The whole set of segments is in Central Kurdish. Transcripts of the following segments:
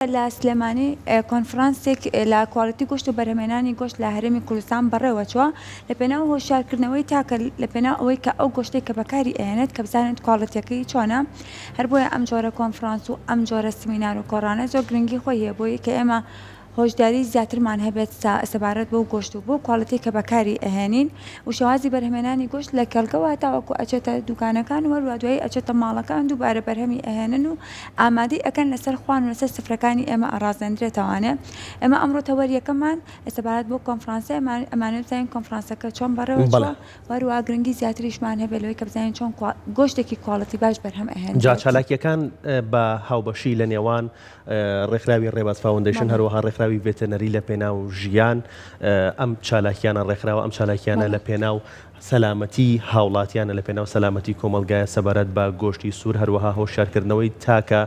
لە سلێمانی کۆنفرانسێک لە کواڵیتی گۆشت و بەرهەمێنانی گۆشت لە هەرێمی کوردستان بەڕێوەچووە لە پێناو هۆشیارکردنەوەی تاکە لە پێناو ئەوەی کە ئەو گۆشتێک کە بەکاری ئەهێنێت کە بزانێت کواڵیتیەکەی چۆنە. هەر بۆیە ئەم جۆرە کۆنفرانس و ئەم جۆرە سمینار و کۆڕانە زۆر گرنگی خۆی هەیە بۆی کە ئێمە هۆشداری زیاترمان هەبێت سەبارەت بۆ گۆشت و بۆ کواڵیتی کە بەکاری ئەهێنین و شێوازی بەرهەمێنانی گۆشت لە کەلکەوە تاوەکو ئەچێتە دوکانەکان وەروە دوایی ئەچێتە ماڵەکان دووبارە بەرهەمی ئەهێنن و ئامادەی ئەکەن لەسەر خوان و لەسەر سفرەکانی ئێمە ئەڕازێنرێتەوانێ. ئێمە ئەمڕۆ تەوەریەکەمان سەبارەت بۆ کۆنفرانسە ئەمانەوێت بزانین کۆنفرانسەکە چۆن بەڕێوەچووە وەروە گرنگی زیاتریشمان هەبێت لەوەی کە بزانین چۆن گۆشتێکی کواڵیتی باش بەرهەم ئەهێنێت. جا چالاکیەکان بە هاوبەشی لە نێوان ڕێکخراوی ڕێباز فاوندیشن هەروەها ڕێکخراوی ڤێتەنەری لە پێناو ژیان ئەم چالاکیانە ڕێکخراوە ئەم چالاکیانە لە پێناو سەلامەتی هاوڵاتیانە لە پێناو سەلامەتی کۆمەلگایە سەبارەت بە گۆشتی سوور هەروەها هۆشیارکردنەوەی تاکە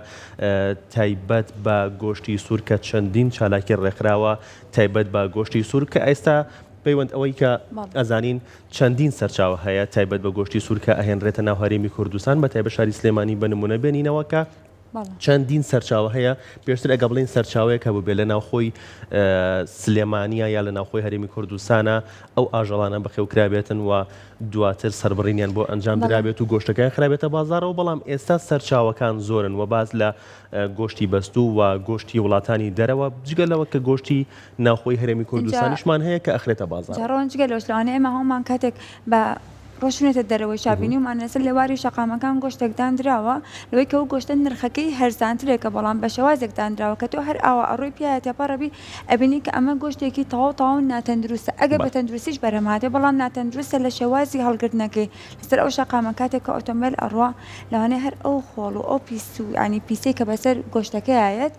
تایبەت بە گۆشتی سوور کە چەندین چالاکی ڕێکخراوە تایبەت بە گۆشتی سوور کە ئێستا پەیوەند ئەوەی کە ئەزانین چەندین سەرچاوە هەیە تایبەت بە گۆشتی سوور کە ئەهێنرێتە ناو هەرێمی کوردستان بە تایبەت شاری سلێمانی بە نمونە بێنینەوە کە چەندین سەرچاوە هەیە پێشتر ئەگە بڵین سەرچاوەیە کە بوو بێ لە ناوخۆی سلێمانیە یا لە ناوخۆی هەرێمی کوردستانە ئەو ئاژەڵانە بەخێوکرابێتن و دواتر سەربڕینیان بۆ ئەنجام درابێت و گۆشتەکان خرابێتە بازارەوە. بەڵام ئێستا سەرچاوەکان زۆرن و باز لە گۆشتی بەستوو و گۆشتی وڵاتانی دەرەوە جگەلەوە کە گۆشتی ناوخۆی هەرێمی کوردستانیشمان هەیە کە ئەخرێتە بازار. جاڕۆن جگەلەوەش لەوانە ئێمە هەمومان کاتێک بە ڕۆشنێتە دەرەوەی شابینی ومان لەسەر لێواری شەقامەکان گۆشتێکدان درراوە لەوەی کە ئەو گۆشتە نرخەکەی هەرزانترێکە بەڵام بە شێوازێکدان درراوە کە تۆ هەر ئاوا ئەڕۆی پیاە تێپەڕەبی ئەبینی کە ئەمە گۆشتێکی تەواو ناتەندروستە ئەگەر بە تەندروستیش بەرهەماتێ بەڵام ناتەندروستە لە شێوازی هەڵگرتنەکەی لەسەر ئەو شەقامە کاتێک کە ئۆتۆمبیل ئەڕوا لەوانەیە هەر ئەو خۆڵ و ئەو پیس و ینی پیسەی کە بەسەر گۆشتەکەی ئاەت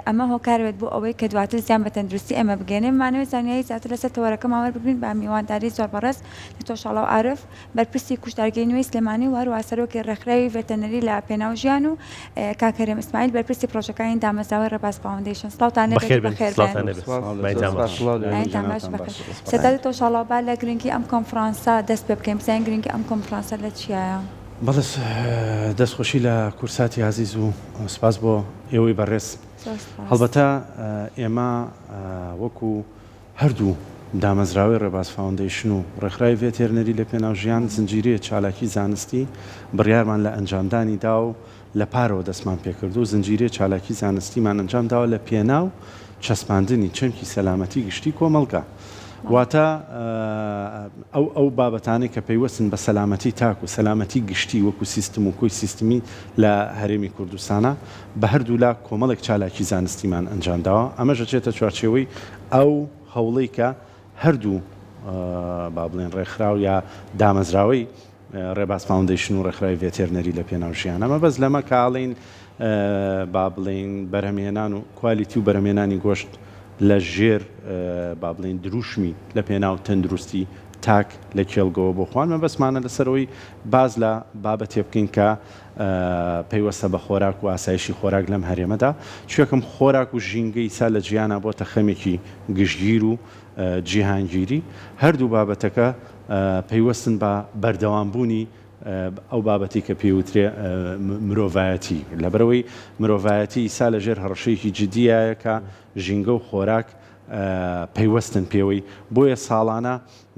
ئەمە هۆکارێت بۆ ئەوەی کە دواتر زیان بە تەندروستی ئێمە بگەێنێ مانەوێت زانیاری زیاتر لەسەر تەوەرەکە ماوەەر ببین بە میوانداری زۆر بەڕێز لە تۆشەڵاو عارف بەرپرسی کوشتارگەی نوێی سلێمانی و هەروە سەرۆکی ڕێکخراوی ڤێتەنەری لە پێناو ژیان و کاکەرێم ئیسماعیل بەرپرسی پرۆژەکانی دامەزراوەی ڕێباز فاوندیشن. سڵاوتان لەبێت بەخێر سەتای تۆشەڵاو با لە گرنگی ئەم کۆنفرانسە دەست پێ بکەین بزانین گرنگی ئەم کۆنفرانسە لە چیایە. بەڵێ دەستخۆشی لە کورساتی عزیز و سپاس بۆ ئێوەی بەڕێز. هەڵبەتە ئێمە وەکو هەردوو دامەزراوی ڕێباز فاوندیشن و ڕێکخراوی ڤێتەرنەری لە پێناو ژیان زنجیرەیە چالاکی زانستی بڕیارمان لە ئەنجامدانی دا و لە پارەوە دەستمان پێکرد و زنجیرەیە چالاکی زانستیمان ئەنجام داوە لە پێناو چەسپاندنی چەمکی سەلامەتی گشتی کۆمەڵگا. واتە ئەو بابەتانەی کە پەیوەستن بە سەلامەتی تاک و سەلامەتی گشتی وەکو سیستم و کۆی سیستمی لە هەرێمی کوردستانە بە هەردوو لا کۆمەڵێک چالاکی زانستیمان ئەنجام داوە. ئەمەش دەچێتە چوارچێوەی ئەو هەوڵەی کە هەردوو با بڵێن ڕێکخراو یا دامەزراوەی ڕێباز فاوندیشن و ڕێکخراوی ڤێتەرنەری لە پێناو ژیان ئەمە بەس لەمە کاڵین با بڵێن بەرهەمهێنان و کوالیتی و بەرهەمهێنانی گۆشت لە ژێر با بڵێن دروشمی لە پێناو تەندروستی تاک لە کێڵگەوە بۆ خوان مە بەسمانە لەسەرەوەی باز لە بابەتێ بکەین کە پەیوەستە بە خۆراک و ئاسایشی خۆراک لەم هەرێمەدا چێکم خۆراک و ژینگەی سا لە جیانە بۆتە خەمێکی گشتگیر و جیهانگیری هەردوو بابەتەکە پەیوەستن بە بەردەوامبوونی ئەو بابەتی کە پێوترێ مرۆڤایەتی لەبەرەوەی مرۆڤایەتی ئیسا لە ژێر هەڕەشەیەکی جددیایە کە ژینگە و خۆراک پەیوەستن پێوەی بۆیە ساڵانە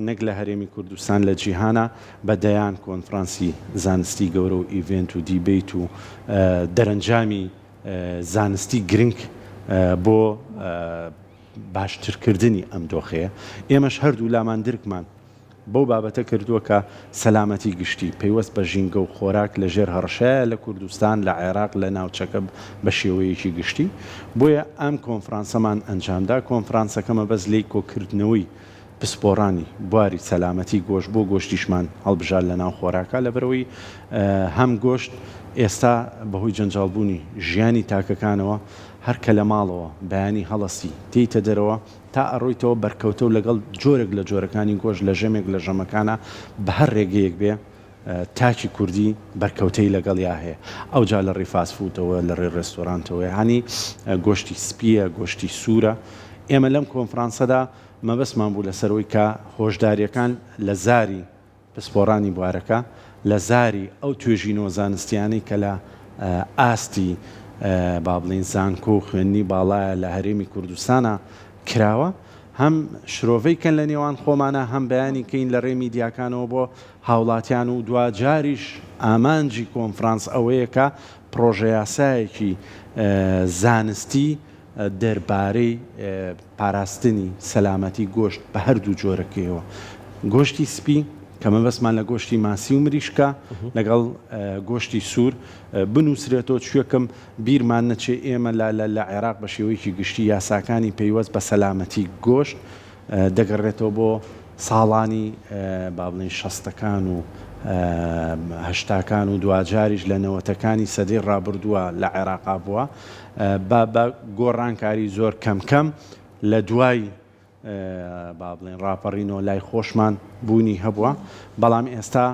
نەک لە هەرێمی کوردستان لە جیهانە بەدەیان کۆنفرانسی زانستی گەورە و ئیڤێنت و دیبیت و دەرەنجامی زانستی گرنگ بۆ باشترکردنی ئەم دۆخەیە ئێمەش هەردوو لامان درکمان بەو بابەتە کردووە کە سەلامەتی گشتی پەیوەست بە ژینگە و خۆراک لە ژێر هەڕەشەیە لە کوردستان لە عێراق لە ناوچەکە بە شێوەیەکی گشتی بۆیە ئەم کۆنفرانسەمان ئەنجامدا کۆنفرانسەکەمە بەس لی کۆکردنەوەی پسپۆڕانی بواری سەلامەتی گۆشت بۆ گۆشتیشمان هەڵبژار لە ناو خۆراکە لەبەرەوەی هەم گۆشت ئێستا بەهۆی جەنجاڵبوونی ژیانی تاکەکانەوە هەرکە لە ماڵەوە بەیانی هەڵەسی تێیتە دەرەوە تا ئەڕۆیتەوە بەرکەوتە و لەگەڵ جۆرێک لە جۆرەکانی گۆشت لە ژەمێک لە ژەمەکانە بە هەر ڕێگەیەک بێ تاکی کوردی بەرکەوتەی لەگەڵ یا هەیە ئەو جا لە ڕێ فاستفوودەوە لە ڕێ ڕێستۆرانتەوە هەنی گۆشتی سپیە گۆشتی سوورە ئێمە لەم کۆنفرانسەدا مەبەسمان بوو لەسەرەوەی کە هۆشداریەکان لە زاری پسپۆڕانی بوارەکە لە زاری ئەو توێژینەوە زانستیانەی کە لە ئاستی با بڵین زانکۆ و خوێندنی باڵایە لە هەرێمی کوردستانە کراوە هەم شرۆڤەی کەن لە نێوان خۆمانە هەم بەیانی کەین لە ڕێ میدیاکانەوە بۆ هاوڵاتیان و دوجاریش ئامانجی کۆنفرانس ئەوەیە کە پرۆژە یاسایەکی زانستی دەربارەی پاراستنی سەلامەتی گۆشت بە هەردوو جۆرەکەیەوە گۆشتی سپی کە مەبەستمان لە گۆشتی ماسی و مریشکە لەگەڵ گۆشتی سوور بنووسرێتەوە کوێکم بیرمان نەچێ ئێمە لە عێراق بە شێوەیەکی گشتی یاساکانی پەیوەست بە سەلامەتی گۆشت دەگەڕێتەوە بۆ ساڵانی با بڵێن شەستەکان و هەشتاکان و دوجاریش لە نەوەتەکانی سەدەی ڕابردووە لە عێراقا بووە بە گۆڕانکاری زۆر کەمکەم لە دوای با بڵێن ڕاپەڕینەوە لای خۆشمان بوونی هەبووە بەڵام ئێستا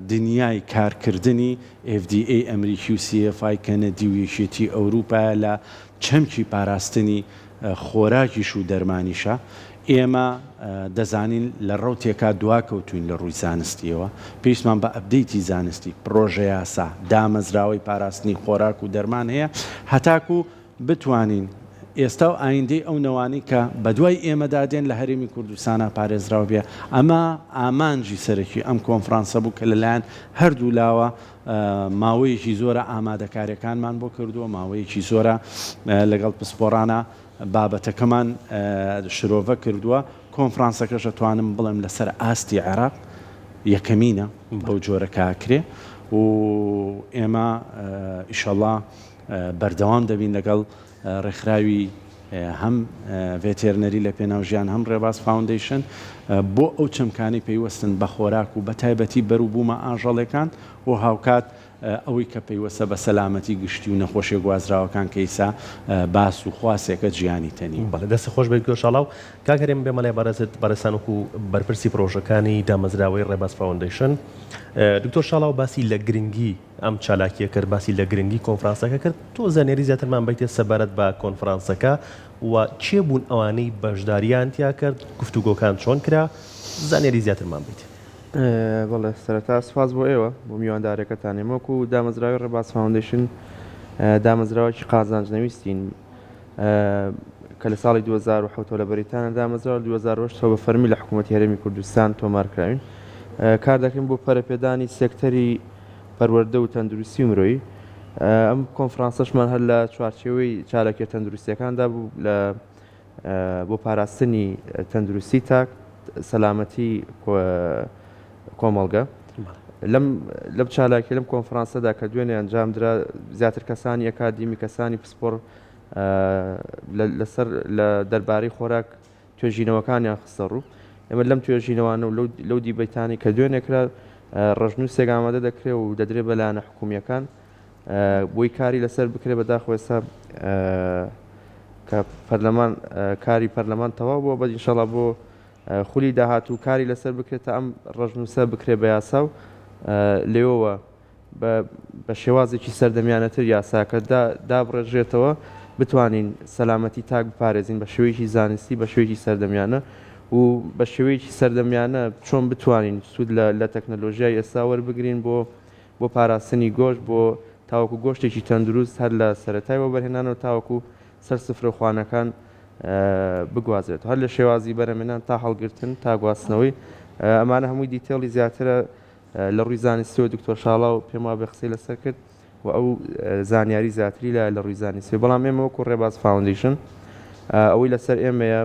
دنیای کارکردنی FDA ئەمریکی و CFI کەنەدی و یەکێتی ئەوروپا لە چەمکی پاراستنی خۆراکیش و دەرمانیشە ئێمە دەزانین لە ڕەوتێکا دواکەوتوین لە ڕووی زانستیەوە پێویستمان بە ئەپدەیتی زانستی پرۆژە یاسا دامەزراوەی پاراستنی خۆراک و دەرمان هەیە هەتاکو بتوانین ئێستا و ئایندەی ئەو نەوانی کە بە دوای ئێمەدادێن لە هەرێمی کوردستانە پارێزراوە بێ ئەمە ئامانجی سەرەکی ئەم کۆنفرانسە بوو کە لەلایەن هەردوو لاوە ماوەیەکی زۆرە ئامادەکاریەکانمان بۆ کردووە ماوەیەکی زۆرە لەگەڵ پسپۆرانە بابەتەکەمان شرۆڤە کردووە کۆنفرانسەکەش دەتوانم بڵێم لەسەر ئاستی عێراق یەکەمینە بەو جۆرە کاکرێ و ئێمە ئیشەڵڵا بەردەوام دەبین لەگەڵ ڕێکخراوی هەم ڤێتێرنەری لە پێناوژیان هەم ڕێباز فاوندیشن بۆ ئەو چەمکانی پێیوەستن بە خۆراک و بە تایبەتی بەروبوومە ئاژەڵەکان و هاوکات ئەوەی کە پێیوەستە بە سەلامەتی گشتی و نەخۆشیە گوازراوەکان کە ئیسا باس و خواسێکە گیانی تەنی بەڵێ دەستی خۆش بێت گۆشەڵا و کاکەرێم بێمەلای بەرەزت بەرەسان و بەرپرسی پرۆژەکانی دامەزراوەی ڕێباز فاوندیشن دکتۆر شاڵاو باسی لە گرنگی ئەم چالاکیە کرد باسی لە گرنگی کۆنفرانسەکە کرد تۆ زانێری زیاترمان بیتێ سەبارەت بە کۆنفرانسەکە و چێ بوون ئەوانەی بەشداریان تیا کرد گفتوگۆکان چۆن کرا زانێری زیاترمان بیت بەڵێ سەرەتا سوپاس بۆ ئێوە بۆ میواندارەکەتان ئێمەوەکو دامەزراوی ڕێباز فاوندیشن دامەزراوەکی قازانجنەویستین کە لە ساڵی 2007 لە بەریتانە دامەزراوە 2008 بە فەرمی لە حکوومەتی هەرێمی کوردستان تۆمارکراوین کار دەکەین بۆ پەرەپێدانی سێکتەری پەروەردە و تەندروستی و مرۆیی ئەم کۆنفرانسەشمان هەر لە چوارچێوەی چالەکیە تەندروستیەکاندا بوو لە بۆ پاراستنی تەندروستی تاک سەلامەتی کۆمەڵگە لەم چالاکی لەم کۆنفرانسەدا کە دوێنێ ئەنجامدرا زیاتر کەسانی ئەکادیمی کەسانی پسپۆر لەسەر لە دەربارەی خۆراک توێژینەوەکانیان خستە ڕوو ئێمە لەم توێژینەوانە و لەو دیبەیتانی کە دوێنێکرا ڕژنووسێک ئامادە دەکرێت و دەدرێت بەلایەنە حکوومیەکان بۆی کاری لەسەر بکرێت بەداخۆ ئێستا کە پەرلەمان کاری پەرلەمان تەواو بووە بەد ئینشەڵا بۆ خولی داهاتوو کاری لەسەر بکرێتە ئەم ڕژنووسە بکرێت بە یاسا و لێەوە بە شێوازێکی سەردەمیانەتر یاساکە دابڕێژێتەوە بتوانین سەلامەتی تاک بپارێزین بە شێوەیەکی زانستی بە شێوەیەکی سەردەمیانە و بە شێوەیەکی سەردەمیانە چۆن بتوانین سوود لە تەکنەلۆژیای ئێستا وەربگرین بۆ پاراستنی گۆشت بۆ تاوەکو گۆشتێکی تەندروست هەر لە سەرەتایەوە بەرهێنانەوە تاوەکو سەر سفرەخوانەکان بگوازرێت هەر لە شێوازی بەرەمێنان تا هەڵگرتن تا گواستنەوەی ئەمانە هەمووی دیتێڵی زیاترە لە ڕووی زانستیەوە دکتۆر شاڵاو پێم وا بێ قسەی لەسەر کرد و ئەو زانیاری زیاتری لە ڕووی زانستی بەڵام ئێمە وەکو ڕێباز فاوندیشن ئەوەی لەسەر ئێمەیە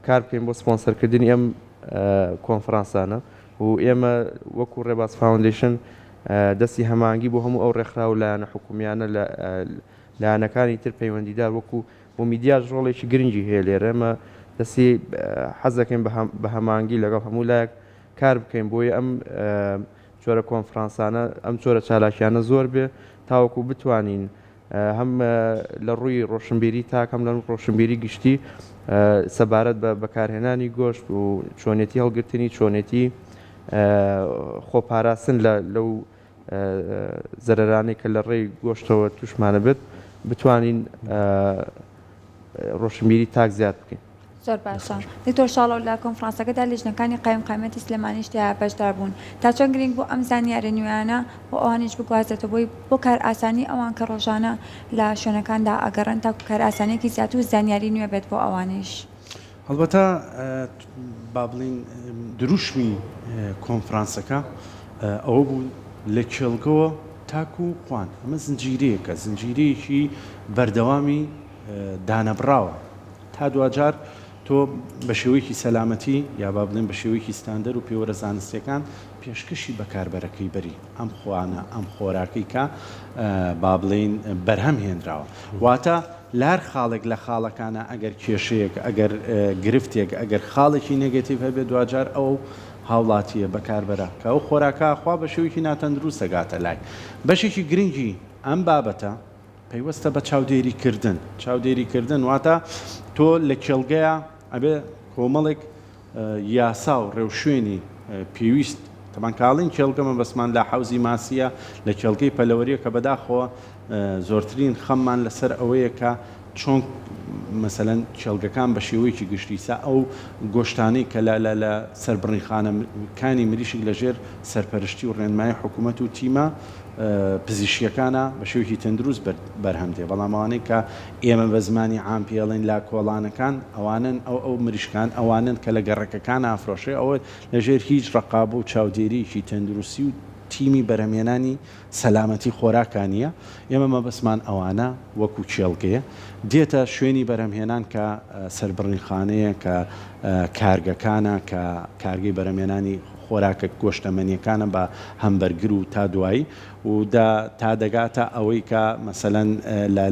کار بکەین بۆ سپۆنسەرکردنی ئەم کۆنفرانسانە و ئێمە وەکو ڕێباز فاوندیشن دەستی هەمانگی بۆ هەموو ئەو ڕێکخرا و لایەنە حکومیانە لایەنەکانی تر پەیوەندیدار وەکو بۆ میدیاژ ڕۆڵێکی گرنگی هەیە لێرە ئێمە دەستی حەز دەکەین بە هەمانگی لەگەڵ هەموو لایەک کار بکەین بۆی ئەم جۆرە کۆنفرانسانە ئەم جۆرە چالاکیانە زۆر بێ تاوەکو بتوانین هەم لە ڕووی ڕۆشنبیری تاکەم لە ڕۆشنبیری گشتی سەبارەت بە بەکارهێنانی گۆشت و چۆنێتی هەڵگرتنی چۆنێتی خۆپاراستن لەو زەرەرانەی کە لە ڕێی گۆشتەوە توشمانە بێت بتوانین ڕۆشنبیری تاک زیاد بکەین زۆر باشە دکتۆر شاڵۆ لە کۆنفرانسەکەدا لیژنەکانی قایم قامەتی سلێمانی شتیا بەشدار بوون تا چۆن گرنگ بوو ئەم زانیارە نوێیانە بۆ ئەوانیش بگوازێتەوە بۆی بۆ کار ئاسانی ئەوان کە ڕۆژانە لە شوێنەکاندا ئەگەڕن تا کار ئاسانێکی زیات و زانیاری نوێ بێت بۆ ئەوانیش. هەڵبەتە با بڵین دروشمی کۆنفرانسەکە ئەوە بوو لە کێڵگەوە تاکو و خوان ئەمە زنجیرەیەکە زنجیرەیەکی بەردەوامی دانەبراوە تا دوجار تۆ بە شێوەیەکی سەلامەتی یا با بڵێن بە شێوەیەکی ستاندەر و پێوەرە زانستیەکان پێشکەشی بەکاربەرەکەی بەری ئەم خوانە ئەم خۆراکەی کە با بڵێن بەرهەم هێنراوە واتە لار خاڵێک لە خاڵەکانە ئەگەر کێشەیەک ئەگەر گرفتێک ئەگەر خاڵێکی نێگەتیڤ هەبێت دوجار ئەو هاوڵاتیە بەکاربەرە کە ئەو خۆراکە خوا بە شێوەیەکی ناتەندروست دەگاتە لای بەشێکی گرنگی ئەم بابەتە پەیوەستە بە چاودێریکردن چاودێریکردن واتە تۆ لە کێڵگەیە ئەبێ کۆمەڵێک یاسا و ڕێوشوێنی پێویست تەمان کاڵین کێڵگەمە بەسمان لە حەوزی ماسیە لە کێڵگەی پەلەوەریە کە بەداخەوە زۆرترین خەممان لەسەر ئەوەیە کە چۆن مەسەلەن کێڵگەکان بە شێوەیەکی گشتیسا ئەو گۆشتانەی کە لە سەربڕینخانەکانی مریشک لەژێر سەرپەرشتی و ڕێنمایی حکوومەت و تیمە پزیشکیەکانە بە شێوەیەکی تەندروست بەرهەمدێ بەڵام ئەوانەی کە ئێمە بە زمانی عام پێڵێن لا کۆڵانەکان ئەوانن ئەو مریشکان ئەوانن کە لە گەڕەکەکان ئافرۆشێ ئەوە لەژێر هیچ ڕقابە و چاودێریکی تەندروستی و تیمی بەرهەمێنانی سەلامەتی خۆراکانیە ئێمە مەبەسمان ئەوانە وەکو کێڵگەیە دێتە شوێنی بەرهەمهێنان کە سەربڕینخانەیە کە کارگەکانە کە کارگەی بەرهەمێنانی خۆراکە گۆشتەمەنیەکانە بە هەمبەرگر و تا دوایی و تا دەگاتە ئەوەی کە مەسەلەن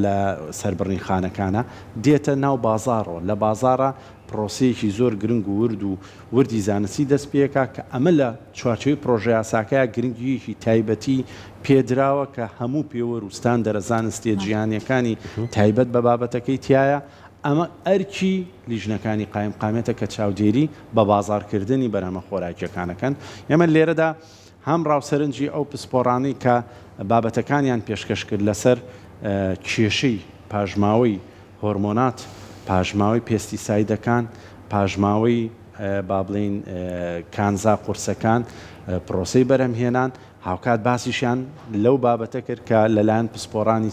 لە سەربڕینخانەکانە دێتە ناو بازاڕەوە لە بازارە پرۆسەیەکی زۆر گرنگ و وردی زانستی دەست پێکە کە ئەمە لە چوارچەوەی پرۆژه یاساکەیە گرنگیەکی تایبەتی پێدراوە کە هەموو پێوەروستان دەرەزانستیە جیهانیەکانی تایبەت بە بابەتەکەی تایە ئەمە ئەرکی لیژنەکانی قایم قامێتە کە چاودێری بە بازارکردنی بەرهەمە خۆراکیەکانەکەن ئێمە لێرەدا هەم ڕاوسەرنجی ئەو پسپۆڕانەی کە بابەتەکانیان پێشکەش کرد لەسەر کێشەی پاژماوەی هۆرمۆنات پاژماوەی پێستیسایدەکان پاژماوەی با بڵین کانزا قورسەکان پرۆسەی بەرهەمهێنان هاوکات باسیشیان لەو بابەتە کرد کە لەلایەن پسپۆڕانی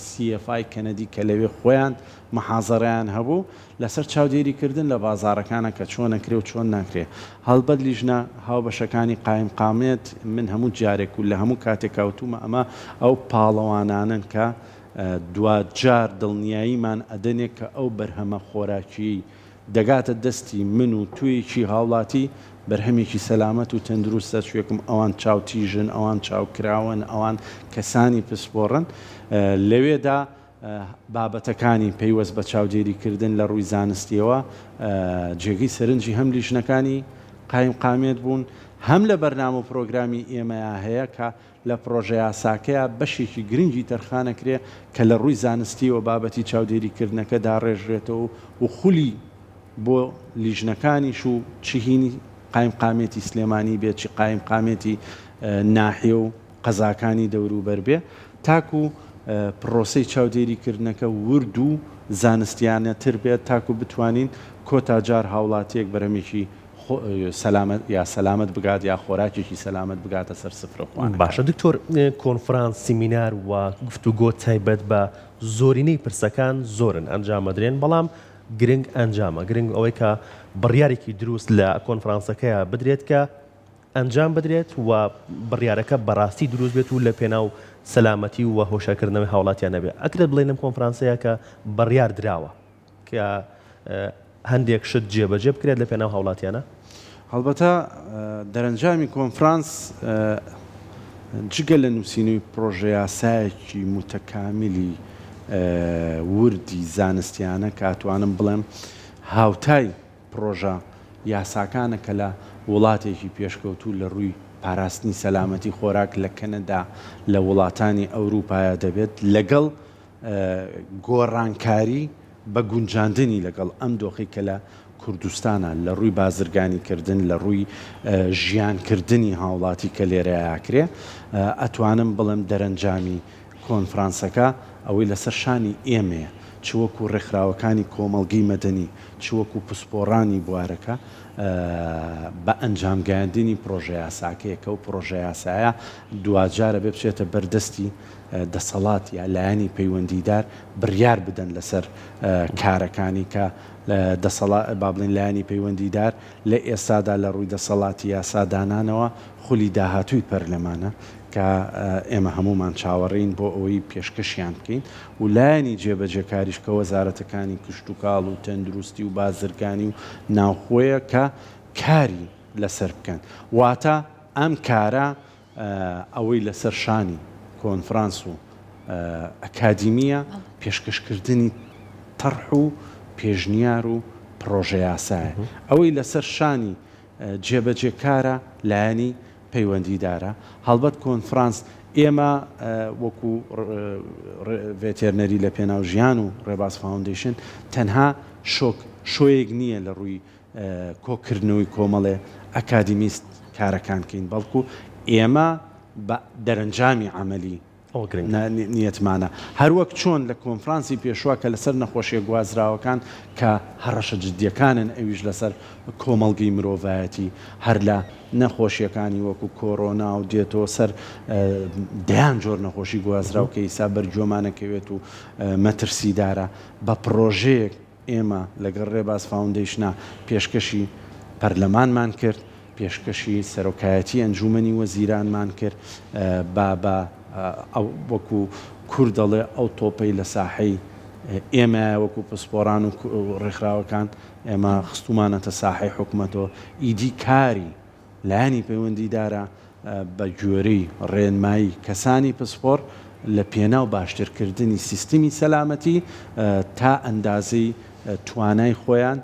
CFI کەنەدی کە لەوێ خۆیان محازەڕیان هەبوو لەسەر چاودێریکردن لە بازارەکانە کە چۆن نەکرێ و چۆن ناکرێ هەڵبەت لیژنە هاوبەشەکانی قایم قامێت من هەموو جارێک و لە هەموو کاتێک کاوتومە ئەمە ئەو پاڵەوانانن کە دوجار دڵنیاییمان ئەدەنێک کە ئەو بەرهەمە خۆراکی دەگاتە دەستی من و تویەکی هاوڵاتی بەرهەمێکی سەلامەت و تەندروستە شوێکم ئەوان چاوتیژن ئەوان چاوکراون ئەوان کەسانی پسپۆڕن لەوێدا بابەتەکانی پەیوەست بە چاودێریکردن لە ڕووی زانستیەوە جێگەی سەرنجی هەم لیژنەکانی قایم قامێت بوون هەم لە بەرنامە و پرۆگرامی ئێمەیە هەیە کە لە پرۆژە یاساکەیە بەشێکی گرنگی تەرخانەکرێ کە لە ڕووی زانستیەوە بابەتی چاودێریکردنەکە داڕێژرێتەوە و خولی بۆ لیژنەکانیش و چهینی قایم قامێتی سلێمانی بێت چی قایم قامێتی ناحیە و قەزاکانی دەوروبەر بێ تاکو پرۆسەی چاودێریکردنەکە ورد و زانستیانەتر بێت تاکو بتوانین کۆتاجار هاوڵاتیەک بەرەمێکی سەلامەت بگات یا خۆراکێکی سەلامەت بگاتە سەر سفرەخوان. باشە دکتۆر کۆنفرانس سیمینار و گفتوگۆ تایبەت بە زۆرینەی پرسەکان زۆرن ئەنجامەدرێن بەڵام گرنگ ئەنجامە گرنگ ئەوەی کە بڕیارێکی دروست لە کۆنفرانسەکەیە بدرێت کە ئەنجام بدرێت و بڕیارەکە بەڕاستی دروست بێت و لە پێناو سەلامەتی و هۆشەکردنەوەی هاوڵاتیان نەبێ ئەکرێت بڵێنم کۆنفرانسەیە کە بڕیار دراوە کە هەندێک شت جێبەجێ بکرێت لە پێناو هاوڵاتیانە هەڵبەتە دەرەنجامی کۆنفرانس جگە لە نووسینەوەی پرۆژە یاسایەکی متەکاملی وردی زانستیانە کاتوانم بڵێم هاوتای پرۆژە یاساکانە کە لە وڵاتێکی پێشکەوتوو لە ڕووی پاراستنی سەلامەتی خۆراک لە کەنەدا لە وڵاتانی ئەوروپایە دەبێت لەگەڵ گۆڕانکاری بە گونجاندنی لەگەڵ ئەم دۆخی کە لە کوردستانە لە ڕووی بازرگانیکردن لە ڕووی ژیانکردنی هاوڵاتی کە لێرەیەکرێ ئەتوانم بڵێم دەرەنجامی کۆنفرانسەکە ئەوەی لەسەر شانی ئێمەیە چوەکو ڕێکخراوەکانی کۆمەڵگەی مەدەنی چوەکو پسپۆڕانی بوارەکە بە ئەنجامگەاندنی پرۆژە یاساکەیەکە و پرۆژە یاسایە دوجارە بێ بچێتە بەردەستی دەسەڵات یا لایەنی پەیوەندیدار بڕیار بدەن لەسەر کارەکانی کە با بڵین لایەنی پەیوەندیدار لە ئێستادا لە ڕووی دەسەڵاتی یاسادانانەوە خولی داهاتووی پەرلەمانە کە ئێمە هەمومان چاوەڕین بۆ ئەوەی پێشکەشیان بکەین و لایەنی جێبەجێکاریش کە وەزارەتەکانی کشت و کاڵ و تەندروستی و بازرگانی و ناوخۆیە کە کاری لەسەر بکەن واتە ئەم کارە ئەوەی لەسەر شانی کۆنفرانس و ئەکادیمیە پێشکەشکردنی تەرح و پێشنیار و پرۆژە یاسایە ئەوەی لەسەر شانی جێبەجێکارە لایەنی پەیوەندیدارە هەڵبەت کۆنفرانس ئێمە وەکو ڤێتێرنەری لە پێناو ژیان و ڕێباز فاوندیشن تەنها شۆیەک نییە لە ڕووی کۆکردنەوەی کۆمەڵێ ئەکادیمیست کارەکان بکەین بەڵکو ئێمە بە دەرەنجامی عملی نیەتمانە هەروەک چۆن لە کۆنفرانسی پێشوە کە لەسەر نەخۆشیە گوازراوەکان کە هەڕەشە جددیەکانن ئەویش لەسەر کۆمەڵگەی مرۆڤایەتی هەر لە نەخۆشیەکانی وەکو کۆڕۆنا و دێتەوە سەر دەیان جۆر نەخۆشی گوازراو کە ئیسا بەرگۆمانەکەوێت و مەترسیدارە بە پرۆژەیەک ئێمە لەگەڵ ڕێباز فاوندیشنە پێشکەشی پەرلەمانمان کرد پێشکەشی سەرۆکایەتی ئەنجومەنی وەزیرانمان کرد بە وەکو کوردەڵێ ئەو تۆپەی لە ساحەی ئێمە وەکو پسپۆڕان و ڕێکخراوەکان ئێمە خستومانەتە ساحەی حکوومەتەوە ئیدی کاری لایەنی پەیوەندیدارە بە گوێرەی ڕێنمایی کەسانی پسپۆر لە پێناو باشترکردنی سیستمی سەلامەتی تا ئەندازەی توانای خۆیان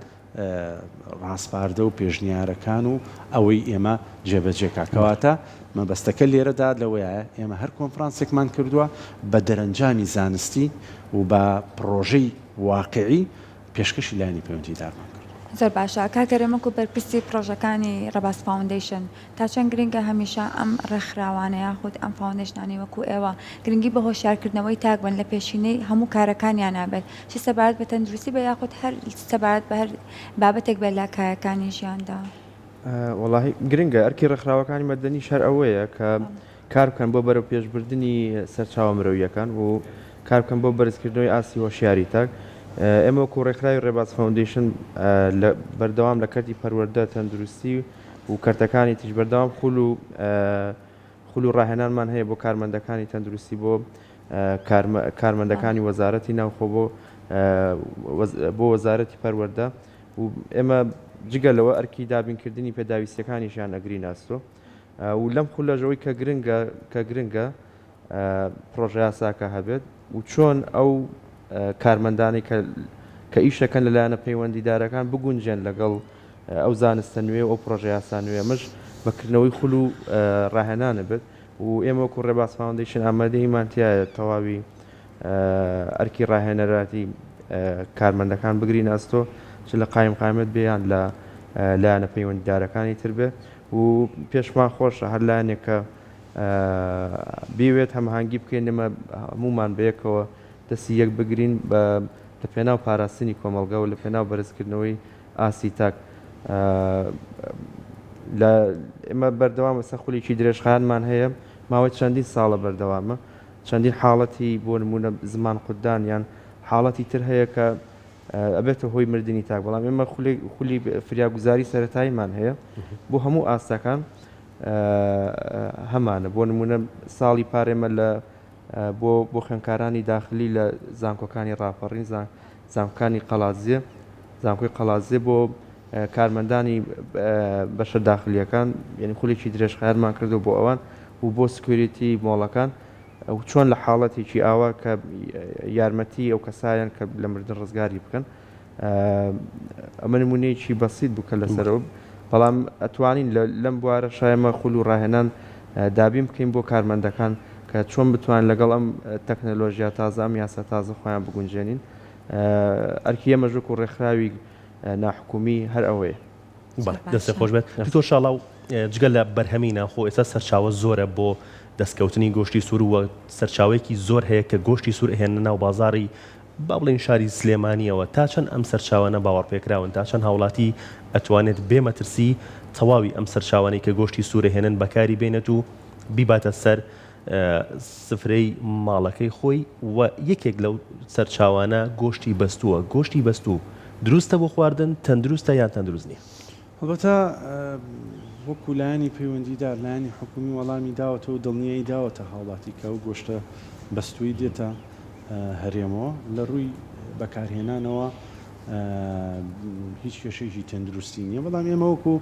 ڕاستپاردە و پێشنیارەکان و ئەوەی ئێمە جێبەجێکاکەواتە مەبەستەکە لێرەدا لەوەیە ئێمە هەر کۆنفرانسێکمان کردووە بە دەرەنجامی زانستی و بە پرۆژەی واقعی پێشکەشی لایەنی پەیوەندیدارمان کرد. زۆر باشە کاکەرێمەکو بەرپرسی پرۆژەکانی ڕەباز فاوندیشن تا چەند گرنگە هەمیشە ئەم ڕێکخراوانەیە خودت ئەم فاوندیشنانی وەکو ئێوە گرنگی بە هۆشیارکردنەوەی تاک بن لە پێشینەی هەموو کارەکانیان نابێت چی سەبارەت بە تەندروستی بە یاخود هەر سەبارەت بە هەر بابەتێک بێت لە کارەکانی ژیاندا. وڵاهی گرنگە ئەرکی ڕێکخراوەکانی مەدەنی شەر ئەوەیە کە کار بکەن بۆ بەرەو پێشبردننی سەرچاوە مرۆیەکان و کار بکەن بۆ بەرزکردنەوەی ئاسی هۆشیاری تاک ئێمە وەکو ڕێکخراوی ڕێباز فاوندیشن بەردەوام لە کەرتی پەروەردە تەندروستی و کەرتەکانی تیژ بەردەوام خول و ڕاهێنانمان هەیە بۆ کارمەندەکانی تەندروستی بۆ کارمەندەکانی وەزارەتی ناوخۆ بۆ وەزارەتی پەروەردە و ئێمە جگە لەوە ئەرکی دابینکردنی پێداویستەکانیشیان ئەگری ناستۆ و لەم خولەژەوەی کە گرنگە پرۆژە یاساکە هەبێت و چۆن ئەو کارمەندانی کە ئیشەکەن لەلایەنە پەیوەندیدارەکان بگونجێن لەگەڵ ئەو زانستە نوێ و ئەو پرۆژە یاسا نوێ مەش بەکردنەوەی خول و ڕاهێنانە بێت و ئێمە وەکو ڕێباز فاوندیشن ئامادەیمان تایە تەواوی ئەرکی ڕاهێنەراتی کارمەندەکان بگری ناستۆ چ لە قایمەت بێیان لە لایەنە پەیوەندیدارەکانی تر بێ و پێشمان خۆشە هەر لایەنێکە بێوێت هەمەهانگی بکەین ئێمە هەمومان بەیەکەوە دەستی یەک بگرین لە پێناو پاراستنی کۆمەڵگە و لە پێناو بەرزکردنەوەی ئاسی تاک لە ئێمە بەردەوامە سەخولێکی درێژخایانمان هەیە ماوەی چەندین ساڵە بەردەوامە چەندین حاڵەتی بۆ نمونە زمان قودان یان حاڵەتی تر هەیە کە ئەبێتە هۆی مردنی تاک بەڵام ئێمە خولی فریاگوزاری سەرەتاییمان هەیە بۆ هەموو ئاستەکان هەمانە بۆ نمونە ساڵی پارێمە لە بۆ خوێندکارانی داخلی لە زانکۆکانی ڕاپەڕین زانکۆکانی قەڵازیە زانکۆی قەڵازیە بۆ کارمەندانی بەشە داخلیەکان یعنی خولێکی درێژخایانمان کردو بۆ ئەوان و بۆ سکیوریتی مۆڵەکان و چۆن لە حاڵەتێکی ئاوا کە یارمەتی ئەو کەسایان کە لە مردن ڕزگاری بکەن ئەمە نمونەیەکی بەسیط بوو کە لەسەرەوە بەڵام ئەتوانین لەم بوارە شایمە خول و ڕاهێنان دابین بکەین بۆ کارمەندەکان کە چۆن بتوان لەگەڵ ئەم تەکنەلۆژیا تازە ئەم یاسا تازە خۆیان بگونجێنین ئەرکی ئێمە ژوک و ڕێکخراوی ناحکومی هەر ئەوەیە دەستێ خۆش بێت تۆ شاڵاو جگە لە بەرهەمینە خۆ ئێستا سەرچاوە زۆرە بۆ دەستکەوتنی گۆشتی سوور وە سەرچاوێکی زۆر هەیە کە گۆشتی سوور هێنە ناو بازاری با بڵین شاری سلێمانیەوە تا چەند ئەم سەرچاوانە باوەڕپێکراون تا چەند هاوڵاتی ئەتوانێت بێمەترسی تەواوی ئەم سەرچاوانەی کە گۆشتی سوورە هێنن بەکاری بێنێت و بیباتە سەر سفرەی ماڵەکەی خۆی و یەکێک لەو سەرچاوانە گۆشتی بەستووە. گۆشتی بەستوو دروستە بۆ خواردن، تەندروستە یان تەندروست نییە؟ البته وەکو لایانی پەیوەندیدار لایانی حکومی وەڵامی داوەتەوە و دڵنیایی داوەتە هاوڵاتی کە ئەو گۆشتە بەستووی دێتە هەرێمەوە لە ڕووی بەکارهێنانەوە هیچ کێشەیەکی تەندروستی نییە. بەڵام ئێمە وەکو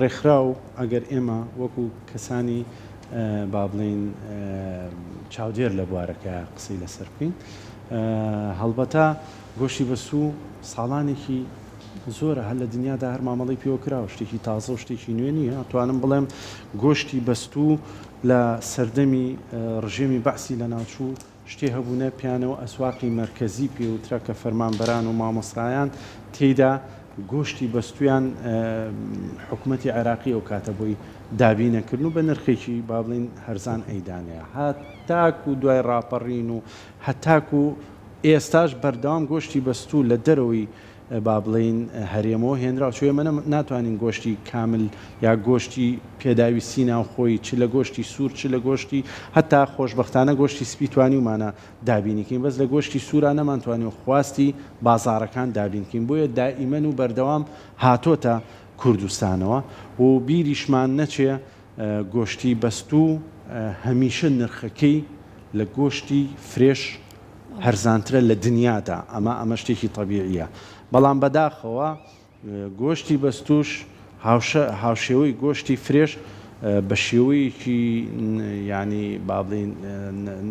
ڕێکخرا و ئەگەر ئێمە وەکو کەسانی با بڵێن چاودێر لە بوارەکە قسەی لەسەر بکەین، هەڵبەتە گۆشتی بەستوو ساڵانێکی زۆرە هەر لە دنیادا هەر مامەڵی پێوەکراوە، شتێکی تازە و شتێکی نوێ نییە. توانم بڵێم گۆشتی بەستوو لە سەردەمی ڕژێمی بەعسی لە ناوچوو شتێ هەبوونە پیانەوە ئەسواقی مرکزی پێوترا کە فەرمانبەران و مامۆستایان تێیدا گۆشتی بەستویان حکوومەتی عێراقی ئەو کاتە بۆی دابینەکردن و بە نرخێکی با بڵین هەرزان ئەیدانەیە. هەتاکو و دوای ڕاپەڕین و هەتاکو ئێستاش بەردەوام گۆشتی بەستوو لە دەرەوەی با بڵین هەرێمەوە هێنرا چێ منە ناتوانین گۆشتی کامل یا گۆشتی پێداویستی ناوخۆی چ لە گۆشتی سوور چ لە گۆشتی هەتا خۆشببختانە گۆشتی سپیتوانی ومانە دابینیکەین، بەس لە گۆشتی سووران نەمانتوانین و خواستی بازارەکان دابینکەین. بۆیە دائیمەن و بەردەوام هاتۆتە کوردستانەوە و بیریشمان نەچێ گۆشتی بەستوو هەمیشە نرخەکەی لە گۆشتی فرێش هەرزانترە لە دنیادا. ئەمە شتێکی طبیعیە. بەڵام بەداخەوە گۆشتی بەستوش هاوشێوەی گۆشتی فرێش بە شێوەیەکی ینی با بڵین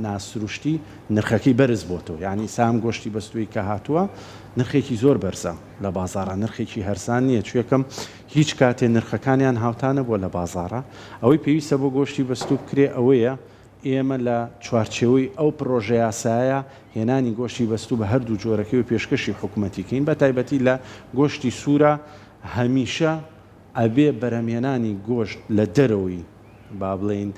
ناسروشتی نرخەکەی بەرز بۆتەوە. یعنی سام گۆشتی بەستووی کە هاتووە نرخێکی زۆر بەرزە لە بازارە، نرخێکی هەرزان نییە. چێکم هیچ کاتێ نرخەکانیان هاوتانە بۆ لە بازارە. ئەوەی پێویستە بۆ گۆشتی بەستوو بکرێ ئەوەیە ئێمە لە چوارچێوەی ئەو پرۆژە یاسایە هێنانی گۆشتی بەستوو بە هەردوو جۆرەکەی و پێشکەشی حکوومەتیکەین. بە تایبەتی لە گۆشتی سوورە هەمیشە ئەبێ بەرەمێنانی گۆشت لە دەرەوەی با بڵین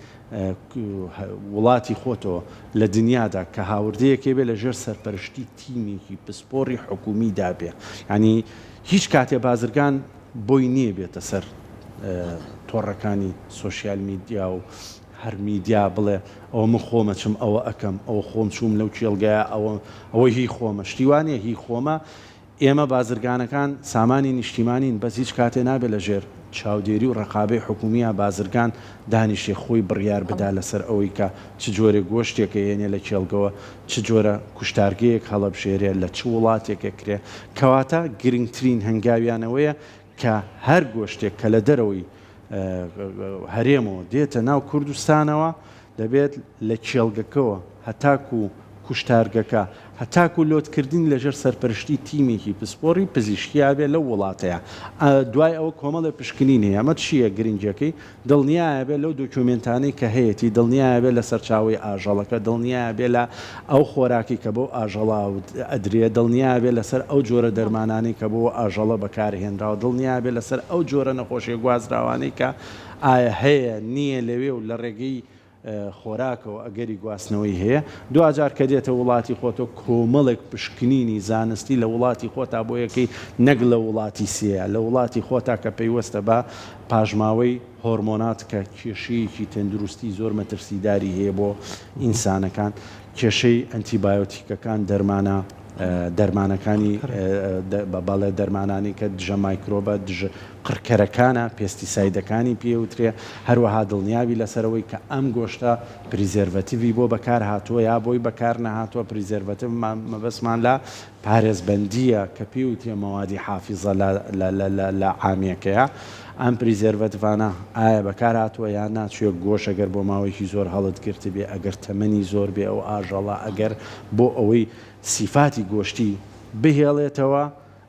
وڵاتی خۆتەوە لە دنیادا کە هاوردەیەکێ بێ لە ژێر سەرپەرشتی تیمێکی پسپۆڕی حکومی دابێ. ینی هیچ کاتێ بازرگان بۆی نییە بێتە سەر تۆڕەکانی سۆشیال میدیا و هەر میدیا بڵێ ئەوە من خۆمە چم ئەوە ئەەکەم ئەوە خۆم چوم لەو کێڵگایە ئەوە هی خۆمە شتیوانە هی خۆمە. ئێمە بازرگانەکان سامانی نیشتیمانین بەس هیچ کاتێ نابێت لە ژێر چاودێری و ڕقابەی حکومیە بازرگان دانیشێ خۆی بڕیار بدا لەسەر ئەوەی کە چ جۆرە گۆشتێکە هێنێ لە کێڵگەوە چ جۆرە کوشتارگەیەک هەڵەبژێرێ لە چ وڵاتێکە کرێ. کەواتە گرنگترین هەنگاویانەوەیە کە هەر گۆشتێک کە لە دەرەوەی هەرێمەوە دێتە ناو کوردستانەوە دەبێت لە کێڵگەکەوە هەتاکو کوشتارگەکە هەتاکو لۆتکردین لەژێر سەرپەرشتی تیمێکی پسپۆڕی پزیشکیا بێ لەو وڵاتەیە. دوای ئەوە کۆمەڵە پشکنینێ ئەمە چییە گرنگەکەی دڵنیایە بێ لەو دۆکیومنتانەی کە هەیەی دڵنیایە بێ لە سەرچاوی ئاژەڵەکە دڵنیایە بێ لە ئەو خۆراکی کە بۆ ئاژەڵا ئەدرێ دڵنیایە بێ لەسەر ئەو جۆرە دەرمانانی کە بۆ ئاژەڵە بەکارهێنراوە دڵنیایە بێ لەسەر ئەو جۆرە نەخۆشیە گوازراوانەی کە ئایا هەیە نییە لەوێ و لە ڕێگەی خۆراکەوە ئەگەری گواستنەوەی هەیە. دوجار کە دێتە وڵاتی خۆتۆ کۆمەڵێک پشکنینی زانستی لە وڵاتی خۆتا بۆ یەکەی نەک لە وڵاتی سێە لە وڵاتی خۆتا کە پەیوەستە بە پاژماوەی هۆرمۆنات کە کێشەیەکی تەندروستی زۆر مەترسیداری هەیە بۆ ئینسانەکان، کێشەی ئەنتیبایۆتیکەکان دەرمانەکانی بەڵێ دەرمانانی کە دژە مایکرۆبە دژە قڕکەرەکانە پێستیسایدەکانی پێوترێ. هەروەها دڵنیابی لەسەرەوەی کە ئەم گۆشتە پریزێرڤەتیڤی بۆ بەکار هاتووە یا بۆی بەکار نەهاتووە. پریزێرڤەتیڤ مەبەستمان لە پارێزبەندیە کە پێوتێ مەوادی حافیزە لە عامیەکەیە. ئەم پریزێرڤەتیڤانە ئایا بەکار هاتووە یان ناچوێ گۆش ئەگەر بۆ ماوەیەکی زۆر هەڵت گرتی بێ ئەگەر تەمەنی زۆر بێ ئەو ئاژەڵە ئەگەر بۆ ئەوەی سیفاتی گۆشتی بهێڵێتەوە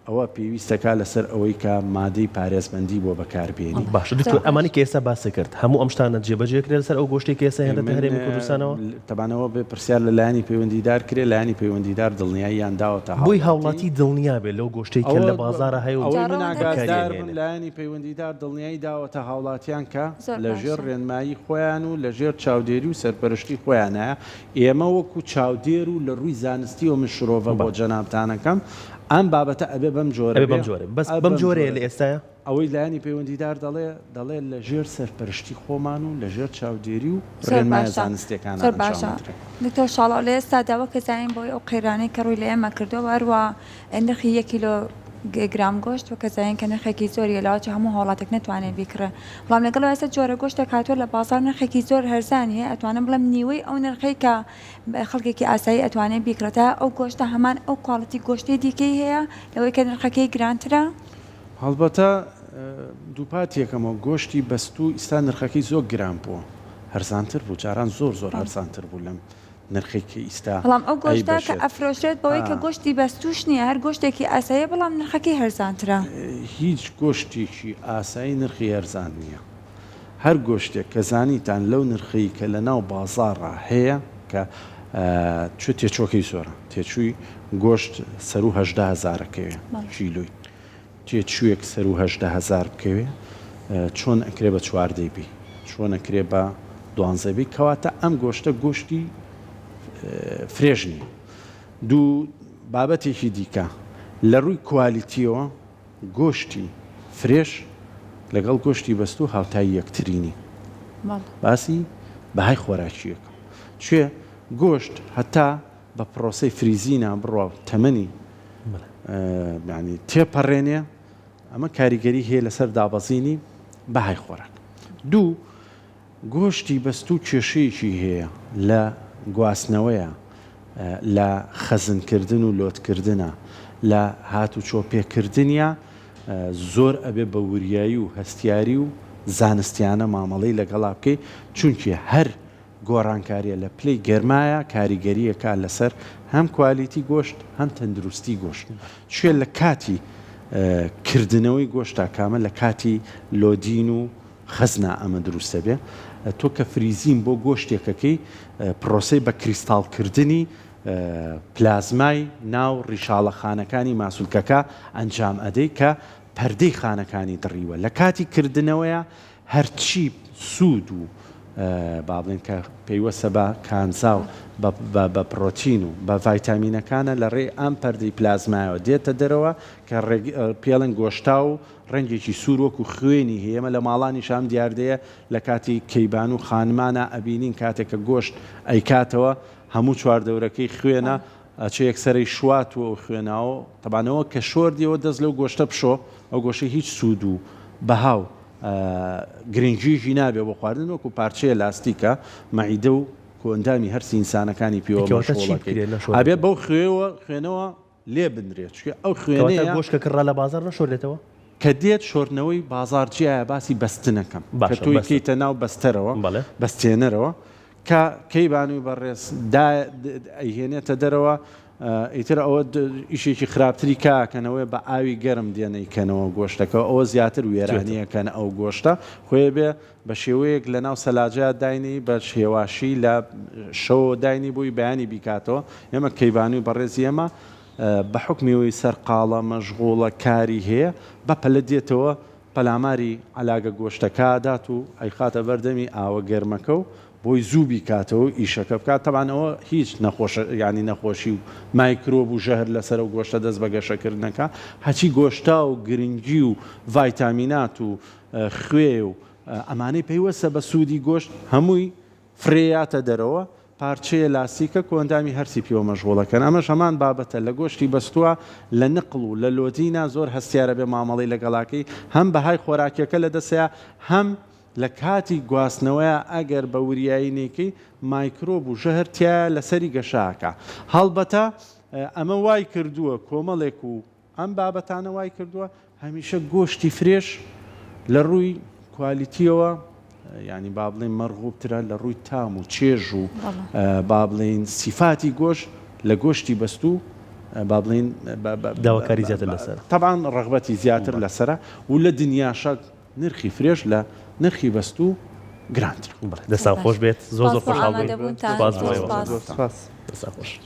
ئەوە پێویستەکە لەسەر ئەوەی کە مادەی پارێزبەندی بۆ بەکاربێنی. باش دکتۆر ئەمانی کە ئێستا باسی کرد هەموو ئەم شتانە جێبەجێکرێت لەسەر ئەو گۆشتێک کە ئێستا هێنێتە هەرێمی کوردستانەوە؟ تەبانەوە بێ پرسیار لە لایانی پەیوەندیدار کرێ، لایانی پەیوەندیدار دڵنیاییان داوەتە بۆی هاوڵاتی دڵنیا بێت لەو گۆشتێک کە لە بازارە هەیە و ئەوەی من ئاگادار بم لایانی پەیوەندیدار دڵنیایی داوەتە هاوڵاتیان کە لەژێر ڕێنمایی خۆیان و لەژێر چاودێری و سەرپەرشتی خۆیانە ئێمە وەکو چاودێر و لە ڕووی زانستی و مشرۆڤە بۆ جەنابتانەکەم ئەم بابەتە ئەبێ بەم جۆرە بەس بەم جۆرەیە لە ئێستاە ئەوەی لایانی پەیوەندیدار دەڵێ لە ژێر سەرپەرشتی خۆمان و لە ژێر چاودێری و ڕێنمای زانستیەکان باشە دکتۆر شاڵاو لە ئێستا داوا کەزانین بۆی ئەو قەیرانەی کە ڕووی لە ئێمە کردەوە هەروە نرخی 1 کیلۆ گرام گۆشت و کەزانین کە نرخێکی زۆری لەواچ هەموو هاوڵاتێک نتوانێت بیکڕێ بەڵام لەگەڵ ئێستا جۆرە گۆشتێک هاتووە لە بازار نرخێکی زۆر هەرزانیە ئەتوانم بڵێم نیوەی ئەو نرخەی کە خەڵکێکی ئاسایی ئەتوانێت بیکڕێتە ئەو گۆشتە هەمان ئەو کواڵیتی گۆشتی دیکەی هەیە لەوەی کە نرخەکەی گرانترە. هەڵبەتە دووپاتێکەمەوە گۆشتی بەستوو ئیستا نرخەکەی زۆر گران بووە هەرزانتر بوو جاران زۆر هەرزانتر بوو لەم نرخێکی ئیستا. بەڵام ئەو گۆشتە کە ئەفرۆشرێت بەوەی کە گۆشتی بەستوش نییە هەر گۆشتێکی ئاساییە بەڵام نرخەکەی هەرزانترە. هیچ گۆشتێکی ئاسایی نرخی هەرزان نییە. هەر گۆشتێک کە زانیتان لەو نرخی کە لە ناو بازاڕە هەیە کە تێچۆکەی زۆرە تێچووی گۆشت سەر و 18,000 کیلۆی تێچوویەک سەر و 18,000 بکەوێ چۆن ئەکرێ بە 14 بی چۆن ئەکرێ بە 12 بی کەواتە ئەم گۆشتە گۆشتی فرێژ نیە. دوو بابەتێکی دیکە لە ڕووی کوالیتیەوە گۆشتی فرێش لەگەڵ گۆشتی بەستوو هاوتایی یەکترینی باسی بەهای خۆراکیەکە کوێ گۆشت هەتا بە پرۆسەی فریزینە بڕۆ تەمەنی ینی تێپەڕێنێ ئەمە کاریگەری هەیە لەسەر دابەزینی بەهای خۆراک. دوو گۆشتی بەستوو کێشەیەکی هەیە لە گواستنەوەیە لە خەزنکردن و لۆتکردنە لە هات و چۆپێکردنیە زۆر ئەبێ بە وریایی و هەستیاری و زانستیانە مامەڵەی لەگەڵا بکەی چونکی هەر گۆڕانکاریە لە پلەی گەرمایە کاریگەریەکە لەسەر هەم کوالیتی گۆشت هەم تەندروستی گۆشت شوێ لە کاتی کردنەوەی گۆشتا کامە لە کاتی لۆدین و خەزنا ئەمە دروستە بێ تۆ کە فریزین بۆ گۆشتێکەکەی پرۆسەی بە کریستاڵکردنی پلازمای ناو ڕیشاڵەخانەکانی ماسوولکەکە ئەنجام ئەدەی کە پەردەی خانەکانی دڕیوە لە کاتی کردنەوەیە هەرچی سوود و با بڵێن کە پێیوەسە بە کانزا و بە پرۆتین و بە ڤایتامینەکانە لە ڕێ ئەم پەردەی پلازمایەوە دێتە دەرەوە کە پێڵەن گۆشتا و ڕەنگێکی سوور وەکو خوێنی هەیەمە لە ماڵانی شام دیاردەیە لە کاتی کەیبان و خانمانە ئەبینین کاتێککە گۆشت ئەیکاتەوە هەموو چواردەورەکەی خوێنە ئەچێ یەکسەرەی شوات و ئەو خوێناوە تەبانەوە کە شۆردیەوە دەست لەو گۆشتە بشۆ ئەو گۆشتی هیچ سوود و بەهاو گرنگجیژی نابێ بۆ خواردن وەکو پارچەیە لاستیکە مەعیدە و کۆندامی هەرسی ئینسانەکانی پیوەڵەکەی ئابێ بەو خوێنەوە لێ بنرێت ئەو خوێنەیە گۆشتکە کڕا لە بازار نەشۆرێتەوە کە دێت شۆرنەوەی بازارجیایە باسی بەستنەکەم کە تۆی کەیتە ناو بەستەرەوە بەستێنەرەوە کە کەیبانوی بەڕێز ئەیهێنێتە دەرەوە ئیتر ئەوە ئیشێکی خراپتری کاکەنەوەی بە ئاوی گەرم دێنەیکەنەوە گۆشتەکە ئەوە زیاتر وێرانیەکەن ئەو گۆشتە خۆی بێ بە شێوەیەک لە ناو سەلاجات داینی بە شێواشی لە شەوە داینی بووی بەیانی بیکاتەوە ئێمە کەیبانوی بەڕێزی ئێمە بە حکمیەوەی سەرقاڵە مەشغوڵە کاری هەیە بەپەلە دێتەوە پەلاماری علاگە گۆشتەکە دات و ئەیخاتە بەردەمی ئاوە گەرمەکە و بۆی زوو بیکاتەوە ئیشەکە بکات تەبانەوە هیچ ینی نەخۆشی و مایکرۆب و ژەهر لەسەر و گۆشتە دەست بە گەشەکردنەکە هەچی گۆشتا و گرنگی و ڤایتامینات و خوێ و ئەمانەی پێیوەسە بە سوودی گۆشت هەمووی فرێیاتە دەرەوە پارچەیە لاسیکە کۆندامی هەرسی پیوە مەشغوڵەکەن ئەمەش هەمان بابەتە لە گۆشتی بەستووە لە نقڵ و لە لۆدینا زۆر هەستیارە بێ مامەڵی لەگەڵاکەی هەم بەهای خۆراکیەکە لە دەسەیە هەم لە کاتی گواستنەوەیە ئەگەر بە وریایینێکی مایکرۆب و ژەهرتیە لەسەری گەشاکە هەڵبەتە ئەمە وای کردووە کۆمەڵێک و ئەم بابەتانە وای کردووە هەمیشە گۆشتی فرێش لە ڕووی کوالیتیەوە ینی با بڵێن مەرغوبترە لە ڕووی تام و چێژ و با بڵێن سیفاتی گۆشت لە گۆشتی بەستوو با بڵین داواکاری زیاتر لەسەر. طبعاً ڕغبەتی زیاتر لەسرە و لە دنیاشە نرخی فرێش لە نرخی بەست و گرانتر. دەستان خۆش بێت زۆر زۆر سپاس بۆ خۆشحاڵ بووین. ئامادەبوونتان. سپاس بۆ ئێوە. سپاس. سپاس. دەستان خۆش.